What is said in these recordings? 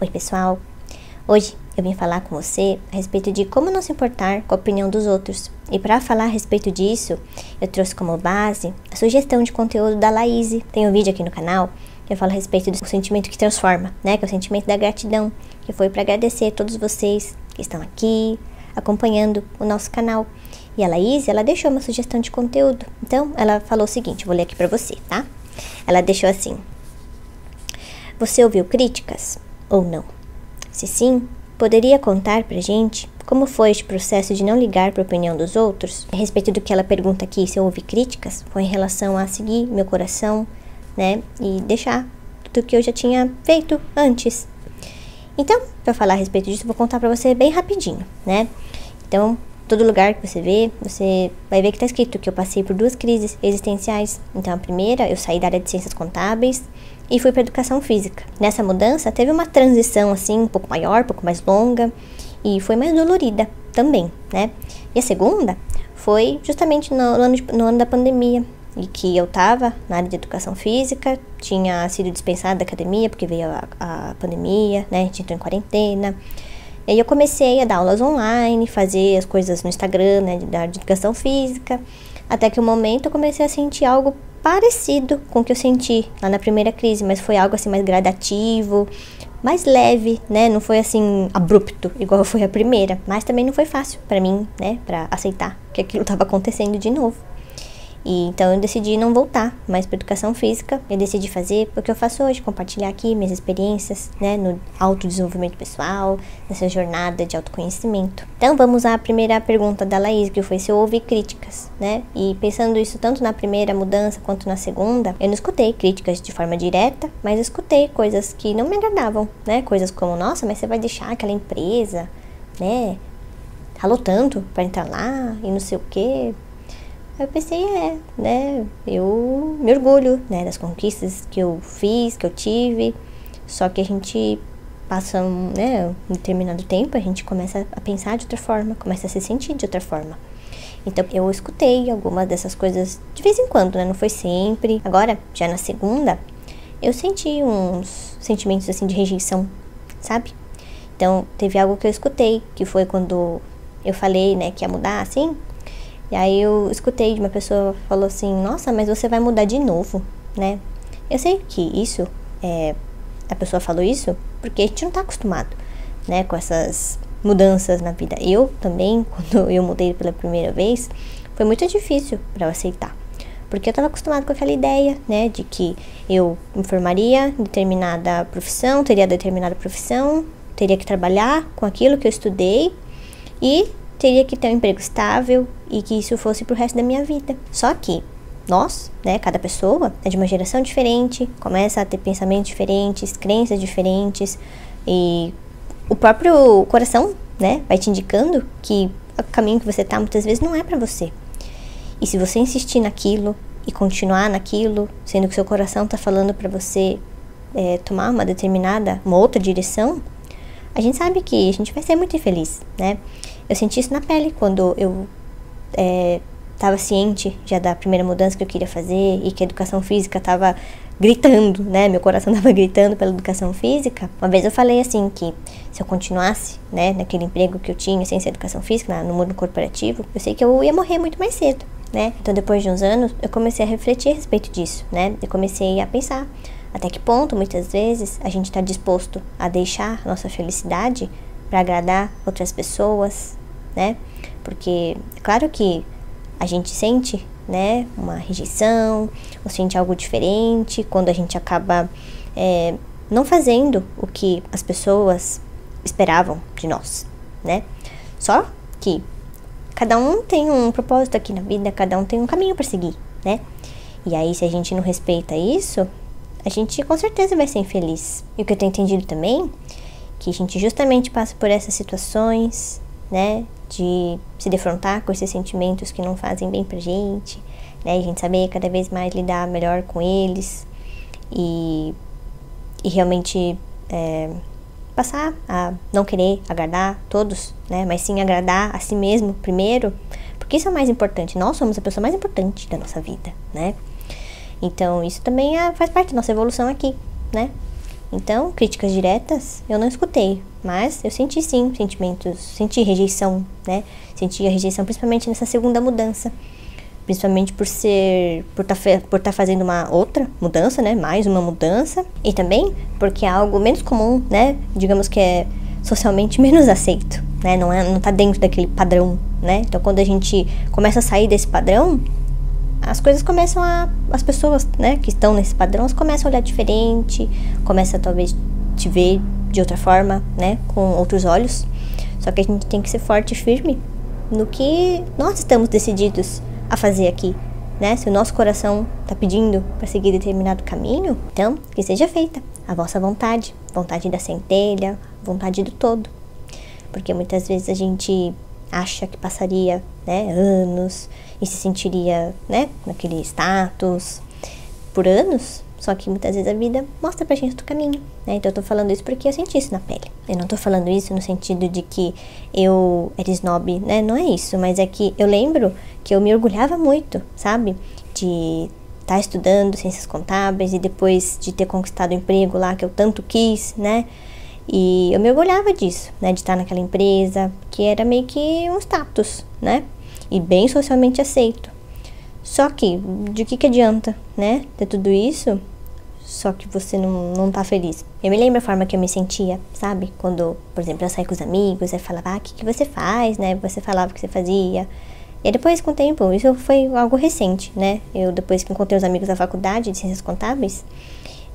Oi pessoal, hoje eu vim falar com você a respeito de como não se importar com a opinião dos outros. E para falar a respeito disso, eu trouxe como base a sugestão de conteúdo da Laís. Tem um vídeo aqui no canal que eu falo a respeito do sentimento que transforma, né? Que é o sentimento da gratidão, que foi para agradecer a todos vocês que estão aqui acompanhando o nosso canal. E a Laís, ela deixou uma sugestão de conteúdo. Então, ela falou o seguinte, vou ler aqui para você, tá? Ela deixou assim: você ouviu críticas ou não? Se sim, poderia contar pra gente como foi este processo de não ligar para a opinião dos outros? A respeito do que ela pergunta aqui, se eu ouvi críticas, foi em relação a seguir meu coração, né? E deixar tudo que eu já tinha feito antes. Então, para falar a respeito disso, eu vou contar pra você bem rapidinho, né? Então, todo lugar que você vê, você vai ver que tá escrito que eu passei por 2 crises existenciais. Então, a primeira, eu saí da área de ciências contábeis e fui para educação física. Nessa mudança, teve uma transição, assim, um pouco maior, um pouco mais longa, e foi mais dolorida também, né? E a segunda foi justamente no ano da pandemia, e que eu tava na área de educação física, tinha sido dispensada da academia, porque veio a pandemia, né? A gente entrou em quarentena. E aí eu comecei a dar aulas online, fazer as coisas no Instagram, né, da educação física, até que um momento eu comecei a sentir algo parecido com o que eu senti lá na primeira crise, mas foi algo assim mais gradativo, mais leve, né, não foi assim abrupto, igual foi a primeira, mas também não foi fácil pra mim, né, pra aceitar que aquilo estava acontecendo de novo. E então eu decidi não voltar mais para educação física. Eu decidi fazer o que eu faço hoje, compartilhar aqui minhas experiências, né, no autodesenvolvimento pessoal, nessa jornada de autoconhecimento. Então vamos à primeira pergunta da Laís, que foi se eu ouvi críticas, né? E pensando isso tanto na primeira mudança quanto na segunda, eu não escutei críticas de forma direta, mas escutei coisas que não me agradavam, né? Coisas como, nossa, mas você vai deixar aquela empresa, né? Ralou tanto para entrar lá e não sei o quê. Eu pensei, né, eu me orgulho, né, das conquistas que eu fiz, que eu tive, só que a gente passa, né, um determinado tempo, a gente começa a pensar de outra forma, começa a se sentir de outra forma. Então, eu escutei algumas dessas coisas de vez em quando, né, não foi sempre. Agora, já na segunda, eu senti uns sentimentos, assim, de rejeição, sabe? Então, teve algo que eu escutei, que foi quando eu falei, né, que ia mudar, assim. E aí eu escutei de uma pessoa, falou assim, nossa, mas você vai mudar de novo, né? Eu sei que isso, a pessoa falou isso porque a gente não tá acostumado, né, com essas mudanças na vida. Eu também, quando eu mudei pela primeira vez, foi muito difícil para eu aceitar. Porque eu tava acostumada com aquela ideia, né, de que eu me formaria em determinada profissão, teria determinada profissão, teria que trabalhar com aquilo que eu estudei e teria que ter um emprego estável e que isso fosse pro resto da minha vida. Só que nós, né, cada pessoa é de uma geração diferente, começa a ter pensamentos diferentes, crenças diferentes, e o próprio coração, né, vai te indicando que o caminho que você tá muitas vezes não é pra você. E se você insistir naquilo e continuar naquilo, sendo que seu coração tá falando pra você tomar uma outra direção, a gente sabe que a gente vai ser muito infeliz, né? Eu senti isso na pele quando eu estava ciente já da primeira mudança que eu queria fazer e que a educação física estava gritando, né? Meu coração estava gritando pela educação física. Uma vez eu falei assim que se eu continuasse, né, naquele emprego que eu tinha sem ser educação física, no mundo corporativo, eu sei que eu ia morrer muito mais cedo, né? Então depois de uns anos eu comecei a refletir a respeito disso, né? Eu comecei a pensar até que ponto muitas vezes a gente está disposto a deixar a nossa felicidade para agradar outras pessoas, né? Porque é claro que a gente sente, né, uma rejeição, ou sente algo diferente quando a gente acaba não fazendo o que as pessoas esperavam de nós, né? Só que cada um tem um propósito aqui na vida, cada um tem um caminho para seguir, né? E aí, se a gente não respeita isso, a gente com certeza vai ser infeliz. E o que eu tenho entendido também, que a gente justamente passa por essas situações, né, de se defrontar com esses sentimentos que não fazem bem pra gente, né, e a gente saber cada vez mais lidar melhor com eles e realmente passar a não querer agradar todos, né, mas sim agradar a si mesmo primeiro, porque isso é o mais importante. Nós somos a pessoa mais importante da nossa vida, né? Então isso também faz parte da nossa evolução aqui, né? Então, críticas diretas eu não escutei, mas eu senti sim sentimentos, senti rejeição, né? Senti a rejeição principalmente nessa segunda mudança, principalmente por estar fazendo uma outra mudança, né? Mais uma mudança, e também porque é algo menos comum, né? Digamos que é socialmente menos aceito, né? Não tá dentro daquele padrão, né? Então, quando a gente começa a sair desse padrão, as coisas começam as pessoas, né, que estão nesse padrão, elas começam a olhar diferente, começam talvez te ver de outra forma, né, com outros olhos. Só que a gente tem que ser forte e firme no que nós estamos decididos a fazer aqui, né? Se o nosso coração está pedindo para seguir determinado caminho, então que seja feita a vossa vontade, vontade da centelha, vontade do todo. Porque muitas vezes a gente acha que passaria, né, anos e se sentiria, né, naquele status por anos, só que muitas vezes a vida mostra pra gente outro caminho, né? Então eu tô falando isso porque eu senti isso na pele. Eu não tô falando isso no sentido de que eu era snob, né? Não é isso, mas é que eu lembro que eu me orgulhava muito, sabe? De estar estudando ciências contábeis e depois de ter conquistado o emprego lá que eu tanto quis, né? E eu me orgulhava disso, né, de estar naquela empresa, que era meio que um status, né, e bem socialmente aceito. Só que, de que adianta, né, ter tudo isso, só que você não tá feliz. Eu me lembro a forma que eu me sentia, sabe, quando, por exemplo, eu saía com os amigos, eu falava, o que você faz, né, você falava o que você fazia. E aí depois, com o tempo, isso foi algo recente, né, eu depois que encontrei os amigos da faculdade de ciências contábeis,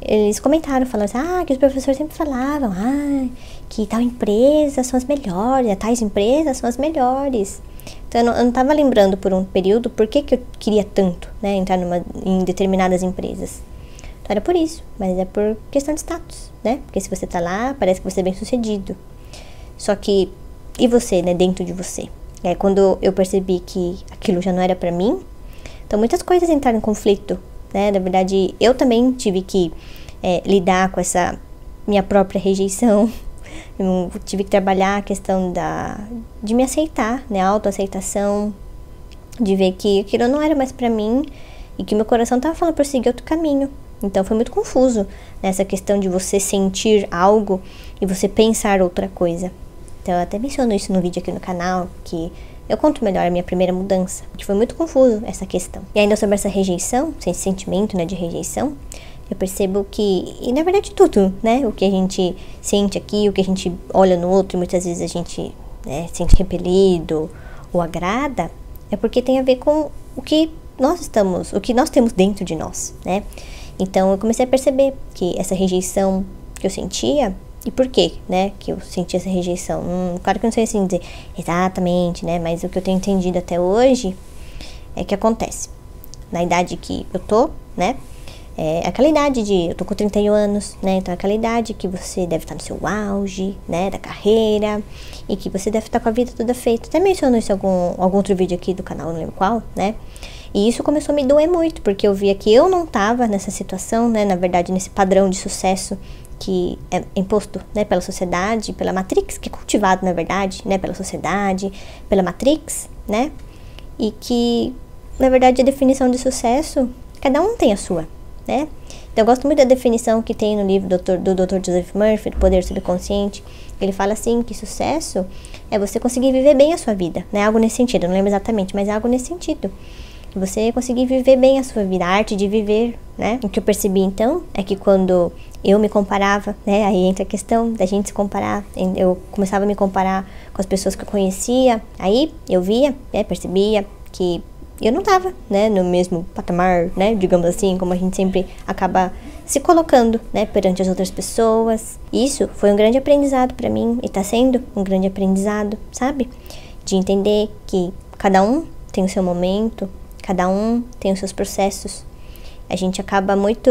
eles comentaram, falando assim, que os professores sempre falavam, que tal empresa são as melhores, tais empresas são as melhores. Então eu não tava lembrando por um período por que eu queria tanto, né, entrar em determinadas empresas. Então era por isso, mas é por questão de status, né, porque se você tá lá, parece que você é bem sucedido. Só que, e você, né, dentro de você? E aí quando eu percebi que aquilo já não era pra mim, então muitas coisas entraram em conflito, né, na verdade eu também tive que lidar com essa minha própria rejeição. Eu tive que trabalhar a questão de me aceitar, né, a autoaceitação, de ver que aquilo não era mais pra mim e que meu coração tava falando pra eu seguir outro caminho. Então foi muito confuso nessa questão de você sentir algo e você pensar outra coisa. Então eu até menciono isso no vídeo aqui no canal, que eu conto melhor a minha primeira mudança, porque foi muito confuso essa questão. E ainda sobre essa rejeição, esse sentimento, né, de rejeição, eu percebo que, e na verdade tudo, né, o que a gente sente aqui, o que a gente olha no outro, e muitas vezes a gente, né, sente repelido ou agrada, é porque tem a ver com o que nós temos dentro de nós, né. Então eu comecei a perceber que essa rejeição que eu sentia, e por quê, né, que eu senti essa rejeição? Claro que eu não sei assim dizer exatamente, né, mas o que eu tenho entendido até hoje é que acontece na idade que eu tô, né, aquela idade eu tô com 31 anos, né, então aquela idade que você deve estar no seu auge, né, da carreira, e que você deve estar com a vida toda feita. Até menciono isso em algum outro vídeo aqui do canal, não lembro qual, né, e isso começou a me doer muito, porque eu via que eu não tava nessa situação, né, na verdade nesse padrão de sucesso que é imposto, né, pela sociedade, pela Matrix, que é cultivado, na verdade, né, pela sociedade, pela Matrix, né, e que, na verdade, a definição de sucesso, cada um tem a sua, né. Então, eu gosto muito da definição que tem no livro do Dr. Joseph Murphy, do Poder Subconsciente. Ele fala assim, que sucesso é você conseguir viver bem a sua vida, né, algo nesse sentido, eu não lembro exatamente, mas é algo nesse sentido. Você conseguir viver bem a sua vida, a arte de viver, né? O que eu percebi, então, é que quando eu me comparava, né? Aí entra a questão da gente se comparar. Eu começava a me comparar com as pessoas que eu conhecia. Aí eu via, né? Percebia que eu não tava, né? No mesmo patamar, né? Digamos assim, como a gente sempre acaba se colocando, né? Perante as outras pessoas. Isso foi um grande aprendizado pra mim. E tá sendo um grande aprendizado, sabe? De entender que cada um tem o seu momento. Cada um tem os seus processos. A gente acaba muito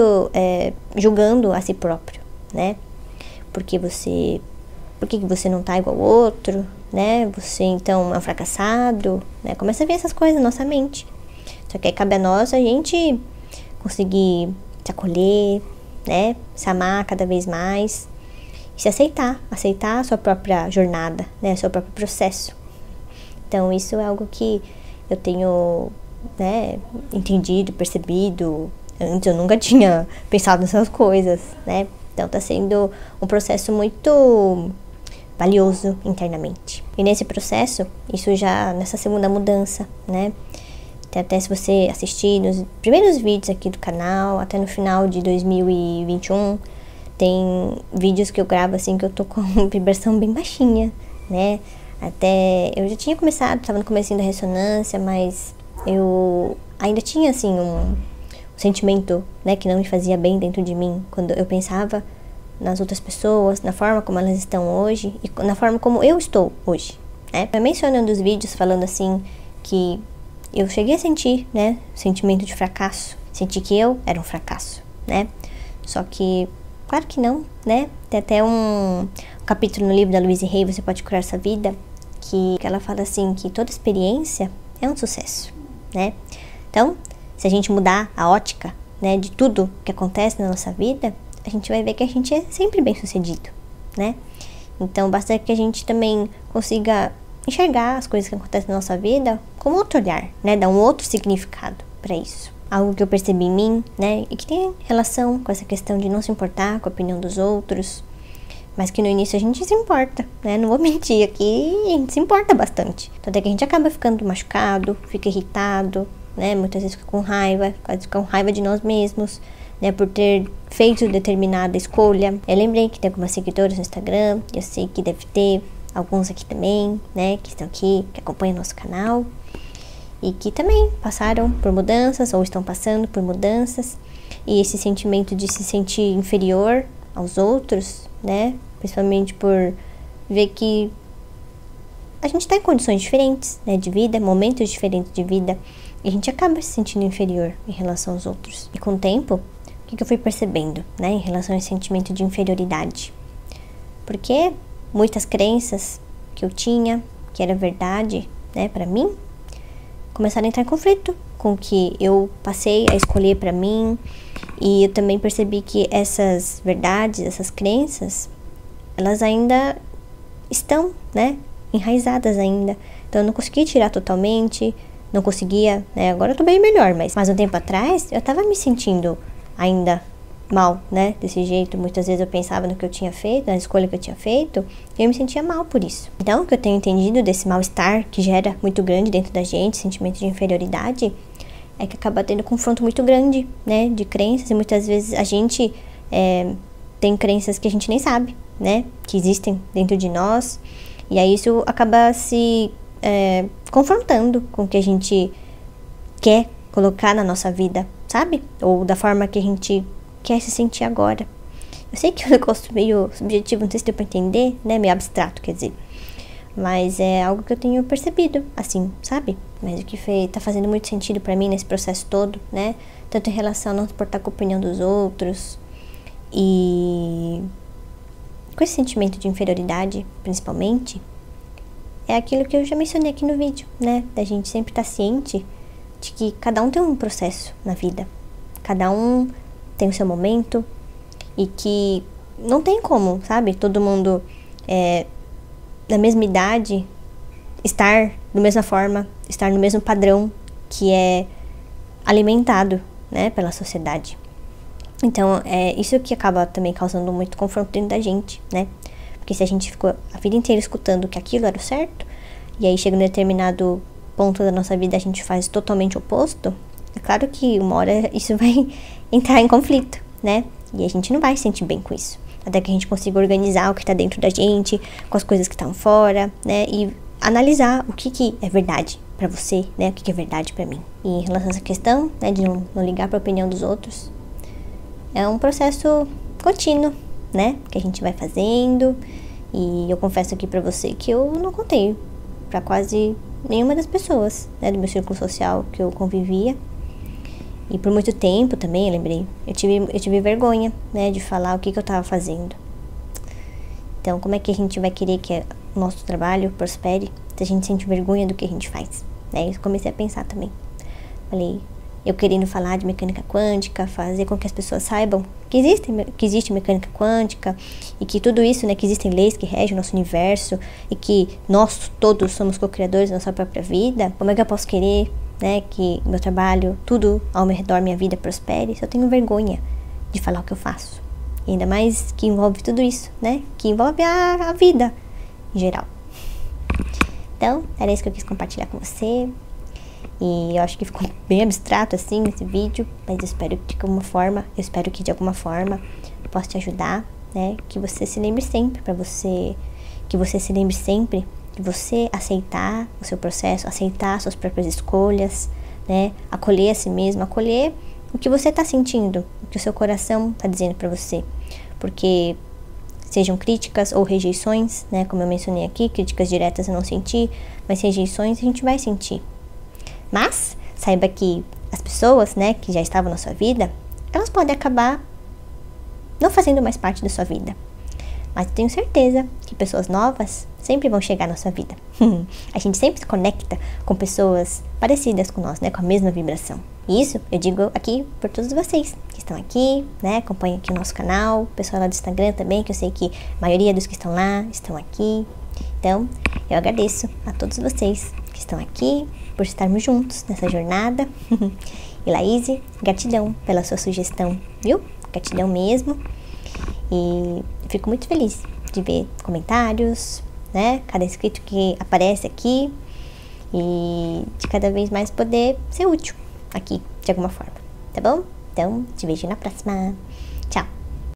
julgando a si próprio, né? Por que você não tá igual ao outro, né? Você então é um fracassado, né? Começa a ver essas coisas na nossa mente. Só que aí cabe a nós a gente conseguir se acolher, né? Se amar cada vez mais e se aceitar a sua própria jornada, né? O seu próprio processo. Então isso é algo que eu tenho, né, entendido, percebido. Antes eu nunca tinha pensado nessas coisas, né? Então tá sendo um processo muito valioso internamente. E nesse processo, isso já nessa segunda mudança, né? Até se você assistir nos primeiros vídeos aqui do canal, até no final de 2021, tem vídeos que eu gravo assim que eu tô com uma vibração bem baixinha, né? Até eu já tinha começado, tava no comecinho da ressonância, mas eu ainda tinha assim um sentimento, né, que não me fazia bem dentro de mim, quando eu pensava nas outras pessoas, na forma como elas estão hoje e na forma como eu estou hoje, né? Eu mencionando os vídeos falando assim que eu cheguei a sentir, né, sentimento de fracasso, senti que eu era um fracasso, né? Só que, claro que não, né? Tem até um capítulo no livro da Louise Hay, Você Pode Curar Sua Vida, que ela fala assim que toda experiência é um sucesso, né? Então, se a gente mudar a ótica, né, de tudo que acontece na nossa vida, a gente vai ver que a gente é sempre bem sucedido, né? Então, basta que a gente também consiga enxergar as coisas que acontecem na nossa vida com outro olhar, né? Dar um outro significado para isso. Algo que eu percebi em mim, né? E que tem relação com essa questão de não se importar com a opinião dos outros, mas que no início a gente se importa, né? Não vou mentir aqui, a gente se importa bastante. Então até que a gente acaba ficando machucado, fica irritado, né? Muitas vezes fica com raiva, quase com raiva de nós mesmos, né? Por ter feito determinada escolha. Eu lembrei que tem algumas seguidoras no Instagram, eu sei que deve ter alguns aqui também, né? Que estão aqui, que acompanham nosso canal e que também passaram por mudanças ou estão passando por mudanças. E esse sentimento de se sentir inferior aos outros, né? Principalmente por ver que a gente está em condições diferentes, né, de vida, momentos diferentes de vida, e a gente acaba se sentindo inferior em relação aos outros. E com o tempo, o que eu fui percebendo, né, em relação a esse sentimento de inferioridade? Porque muitas crenças que eu tinha, que era verdade, né, para mim, começaram a entrar em conflito com o que eu passei a escolher para mim. E eu também percebi que essas verdades, essas crenças, elas ainda estão, né, enraizadas ainda. Então eu não consegui tirar totalmente, não conseguia, né, agora eu tô bem melhor, mas um tempo atrás eu tava me sentindo ainda mal, né, desse jeito. Muitas vezes eu pensava no que eu tinha feito, na escolha que eu tinha feito, e eu me sentia mal por isso. Então o que eu tenho entendido desse mal-estar que gera muito grande dentro da gente, sentimento de inferioridade, é que acaba tendo um confronto muito grande, né, de crenças, e muitas vezes a gente tem crenças que a gente nem sabe, né, que existem dentro de nós, e aí isso acaba se confrontando com o que a gente quer colocar na nossa vida, sabe? Ou da forma que a gente quer se sentir agora. Eu sei que é um negócio meio subjetivo, não sei se deu pra entender, né, meio abstrato, quer dizer. Mas é algo que eu tenho percebido, assim, sabe? Mas o que tá fazendo muito sentido pra mim nesse processo todo, né? Tanto em relação a não se importar com a opinião dos outros e com esse sentimento de inferioridade, principalmente, é aquilo que eu já mencionei aqui no vídeo, né? Da gente sempre estar ciente de que cada um tem um processo na vida. Cada um tem o seu momento e que não tem como, sabe? Todo mundo da mesma idade, estar da mesma forma, estar no mesmo padrão que é alimentado, né, pela sociedade. Então, é isso que acaba também causando muito confronto dentro da gente, né? Porque se a gente ficou a vida inteira escutando que aquilo era o certo, e aí chega um determinado ponto da nossa vida a gente faz totalmente o oposto, é claro que uma hora isso vai entrar em conflito, né? E a gente não vai se sentir bem com isso. Até que a gente consiga organizar o que está dentro da gente, com as coisas que estão fora, né? E analisar o que é verdade para você, né? O que é verdade para mim. E em relação a essa questão, né, de não ligar para a opinião dos outros, é um processo contínuo, né? Que a gente vai fazendo. E eu confesso aqui para você que eu não contei para quase nenhuma das pessoas, né, do meu círculo social que eu convivia. E por muito tempo também, eu lembrei, eu tive vergonha, né, de falar o que eu estava fazendo. Então, como é que a gente vai querer que o nosso trabalho prospere se a gente sente vergonha do que a gente faz? Né? Eu comecei a pensar também. Falei, eu querendo falar de mecânica quântica, fazer com que as pessoas saibam que existe mecânica quântica e que tudo isso, né, que existem leis que regem o nosso universo e que nós todos somos co-criadores da nossa própria vida. Como é que eu posso querer, né, que meu trabalho, tudo ao meu redor, minha vida prospere, se eu tenho vergonha de falar o que eu faço, E ainda mais que envolve tudo isso, né? Que envolve a vida em geral. Então, era isso que eu quis compartilhar com você. E eu acho que ficou bem abstrato assim esse vídeo, mas eu espero que de alguma forma eu possa te ajudar, né? Que você se lembre sempre de você aceitar o seu processo, aceitar suas próprias escolhas, né? Acolher a si mesmo, acolher o que você tá sentindo, o que o seu coração tá dizendo pra você. Porque sejam críticas ou rejeições, né? Como eu mencionei aqui, críticas diretas eu não senti, mas rejeições a gente vai sentir. Mas saiba que as pessoas, né, que já estavam na sua vida, elas podem acabar não fazendo mais parte da sua vida. Mas eu tenho certeza que pessoas novas sempre vão chegar na sua vida. A gente sempre se conecta com pessoas parecidas com nós, né, com a mesma vibração. E isso eu digo aqui por todos vocês que estão aqui, né, acompanham aqui o nosso canal, o pessoal lá do Instagram também, que eu sei que a maioria dos que estão lá estão aqui. Então, eu agradeço a todos vocês que estão aqui, por estarmos juntos nessa jornada. E Laíse, gratidão pela sua sugestão, viu? Gratidão mesmo. E fico muito feliz de ver comentários, né? Cada inscrito que aparece aqui. E de cada vez mais poder ser útil aqui, de alguma forma. Tá bom? Então, te vejo na próxima. Tchau!